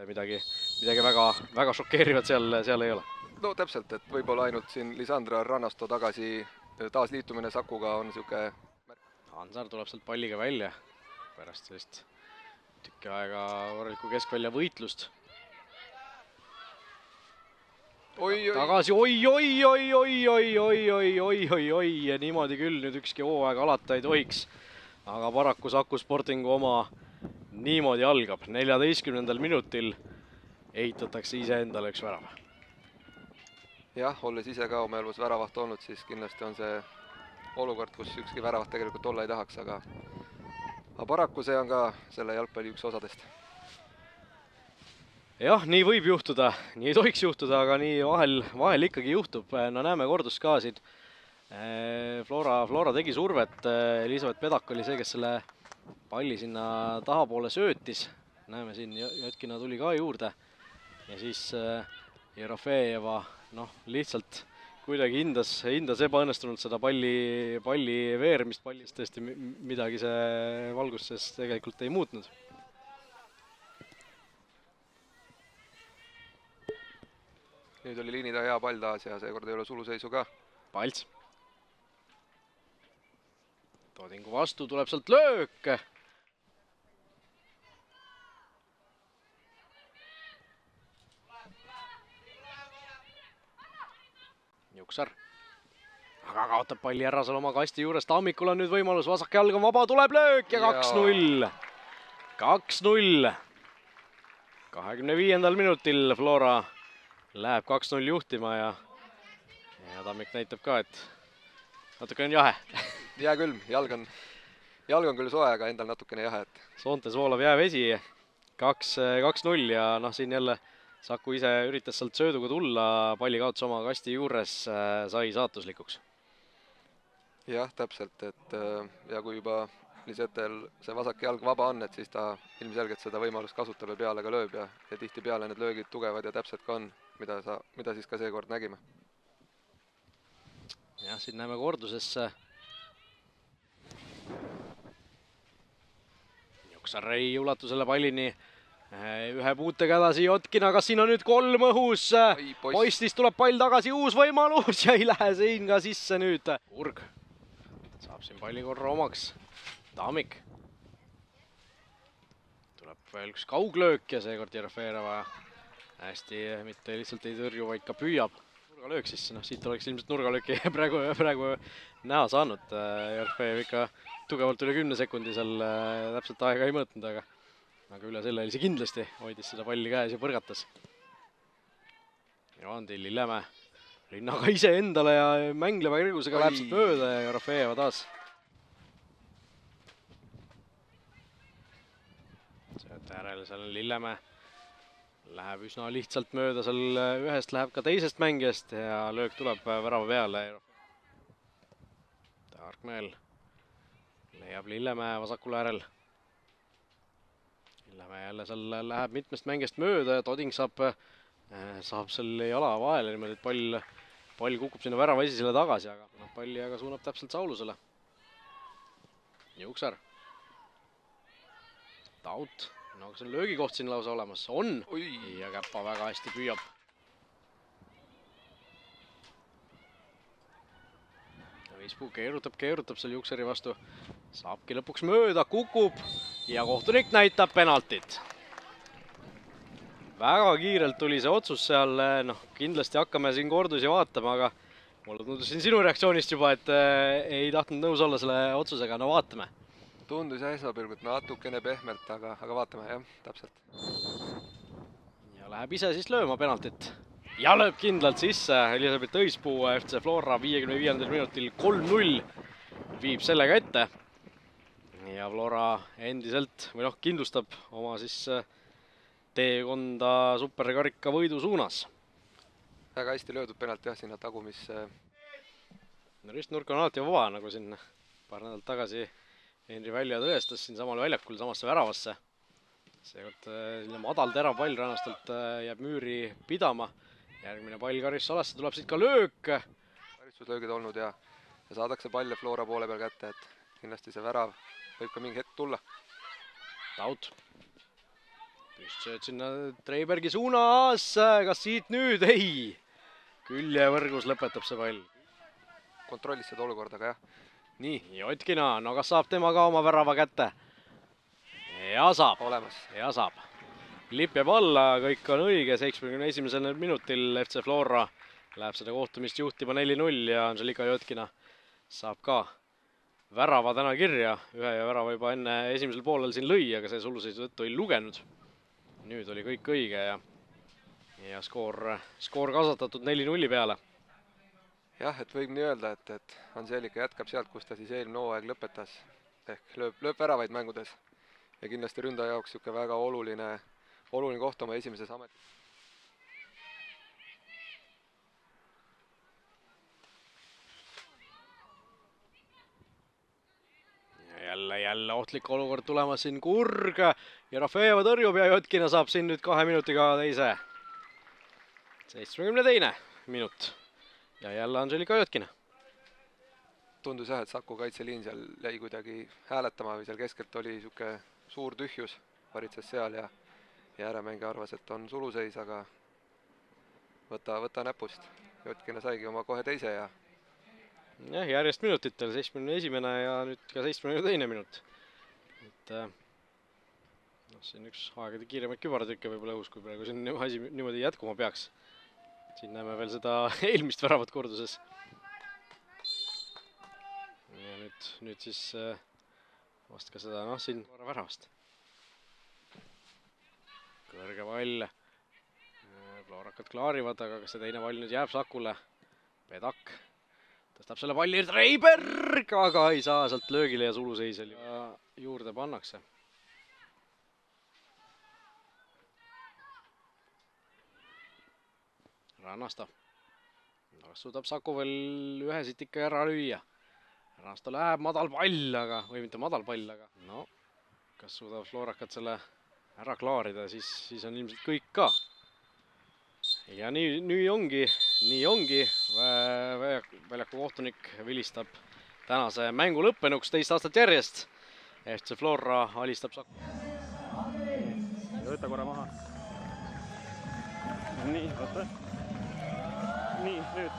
midagi väga šokeerivat seal ei ole. No täpselt, et võib-olla ainult siin Lisandra Rannasto taasliitumine Sakuga on niisugune märk. Hansar tuleb sealt palliga välja pärast sellist tükki aega korralikku keskvälja võitlust. Tagasi, oi, ja niimoodi küll nüüd ükski hooaeg alata ei tohiks. Aga paraku Saku Sportingu oma niimoodi algab. 14. minutil ehitatakse iseendale üks värav. Jah, olles ise ka oma elus väravaht olnud, siis kindlasti on see olukord, kus ükski väravaht tegelikult olla ei tahaks, aga paraku see on ka selle jalgpalli üks osadest. Jah, nii võib juhtuda, nii ei tohiks juhtuda, aga nii vahel ikkagi juhtub. No näeme kordust ka siin. Flora tegi survet, Elisabeth Pedak oli see, kes selle palli sinna tahapoole söötis. Näeme siin, Jotkina tuli ka juurde. Ja siis Jerofeeva lihtsalt kuidagi hindas ebaõnnestunult seda palli veermist pallist tõesti midagi see valguses tegelikult ei muutnud. Nüüd oli liinida hea pall taas ja seekord ei ole suluseisu ka. Palts. Todingu vastu tuleb sealt löök. Juksar. Aga kaotab palli ära seal oma kasti juures. Tammikul on nüüd võimalus, vasak jalg on vaba, tuleb löök ja 2-0. 2-0. 25. minutil Flora läheb 2-0 juhtima ja Tammik näitab ka, et natuke on jahe. Jää külm, jalg on küll soe, aga endal natukene jahe. Soontes voolab jäävesi. 2-0 ja siin jälle Saku ise üritas sealt sööduga tulla, palli kaotas oma kasti juures, sai saatuslikuks. Jah, täpselt, ja kui juba Lisetel see vasak jalg vaba on, et siis ta ilmselgelt seda võimalust kasutab ja peale ka lööb ja tihti peale need löögid tugevad ja täpselt ka on, mida siis ka seekord nägime. Jah, siin näeme kordusesse. Juksar ei ulatu selle pallini. Ühe puutega edasi Jotkina, kas siin on nüüd 3 õhus? Postist tuleb pall tagasi, uus võimalus ja ei lähe siin ka sisse nüüd. Urg saab siin palli korra omaks. Tammik. Tuleb veel üks kauglöök ja seekord Jerofeeva hästi mitte lihtsalt ei tõrju, vaid ka püüab. Nurgalöök siis, siit oleks ilmselt nurgalööki praegu näha saanud. Jerofeev ikka tugevalt üle 10 sekundi seal täpselt aega ei mõõtnud, aga üle selle oli see kindlasti, hoidis seda palli käes ja põrgatas. Joandi Lillemäe linnaga ise endale ja mängleva kirgusega läheb sealt mööda ja Jerofeeva taas. Sööte järel seal Lillemäe läheb üsna lihtsalt mööda, seal ühest läheb ka teisest mängijast ja löök tuleb värava peale. Tarkmäel leiab Lillemäe vasakul äärel. Lillemäe jälle seal läheb mitmest mängijast mööda ja Toding saab selle jala vahele niimoodi, et pall kukub sinna värava esisele tagasi, aga palli suunab täpselt Saulusele. Juksar. Taut. Kas on löögikoht siin lausa olemas? On! Ja Käppa väga hästi püüab. Viispuu keerutab seal Juksari vastu. Saabki lõpuks mööda, kukub ja kohtunik näitab penaltit. Väga kiirelt tuli see otsus seal, kindlasti hakkame siin kordusi vaatama, aga mulle tundus siin sinu reaktsioonist juba, et ei tahtnud nõus olla selle otsusega, vaatame. Tundus esmapilgult natukene pehmelt, aga vaatame, jah, täpselt. Ja läheb ise siis lööma penaltit. Ja lööb kindlalt sisse. Elisabeth Õispuu, FC Flora 55. minutil 3-0 viib sellega ette. Ja Flora endiselt, kindlustab oma siis teekonda superkarika võidu suunas. Väga hästi löödud penalt jah, sinna tagumisse. Ristnurk on alati vaba, nagu siin paar nädalat tagasi Henri Välja tõestas siin samal väljakul samasse väravasse. Seekord madal terav pall Rannastelt jääb müüri pidama. Järgmine pall karistusalasse, tuleb siit ka löök. Karistuslöögid olnud ja saadakse palle Flora poole peal kätte, et kindlasti see värav võib ka mingi hetk tulla. Taut. püstsööt sinna Treibergi suunas, kas siit nüüd? Ei! Küljevõrgus lõpetab see pall. Kontrollis seda olukorda, aga jah. Nii. Jotkina, no kas saab tema ka oma värava kätte? Ja saab. Olemas. Ja saab. Lipp jääb alla, kõik on õige, 71. minutil FC Flora läheb seda kohtumist juhtima 4-0 ja Anželika Jotkina saab ka värava täna kirja. Ühe ja värava juba enne esimesel poolel siin lõi, aga see suluseisu tõttu ei lugenud. Nüüd oli kõik õige ja skoor kasvatatud 4-0 peale. Jah, et võib nii öelda, et Anželika jätkab sealt, kus ta siis eelmine hooaeg lõpetas. Ehk lööb väravaid mängudes. Ja kindlasti ründaja jaoks niisugune väga oluline koht oma esimeses ametis. Jälle ohtlik olukord tulemas siin Kurg ja Rafeeva tõrjub ja Jotkina saab siin nüüd 2 minutiga teise. 72. minut ja jälle Anželika Jotkina. Tundus jah, et Saku kaitseliin seal jäi kuidagi hääletama või seal keskelt oli niisugune suur tühjus, varitses seal ja ääremänge arvas, et on suluseis, aga võta näpust. Jotkina saigi oma kohe teise ja jah, järjest minutitel, 71. ja nüüd ka 72. minut. Et siin üks aegade kiiremaid kübartükke võib-olla õhus, kui praegu siin asi niimoodi jätkuma peaks. Siin näeme veel seda eelmist väravat korduses. Ja nüüd siis vast ka seda, siin väravast. Kõrge pall. Florakad klaarivad, aga kas see teine pall nüüd jääb Sakule? Pedak tõstab selle palli Treiberg, aga ei saa sealt löögile ja suluseisel juurde pannakse. Rannasto. Suudab Saku veel ühe siit ikka ära lüüa. Rannasto läheb, madal pall, või mitte madal pall, aga no, kas suudab Florakad selle ära klaarida, siis on ilmselt kõik ka. Ja nii ongi, väljaku kohtunik vilistab tänase mängu lõppenuks 2 aastat järjest. FC Flora alistab Saku. Võta korra maha. Nii, võta. Nii, nüüd.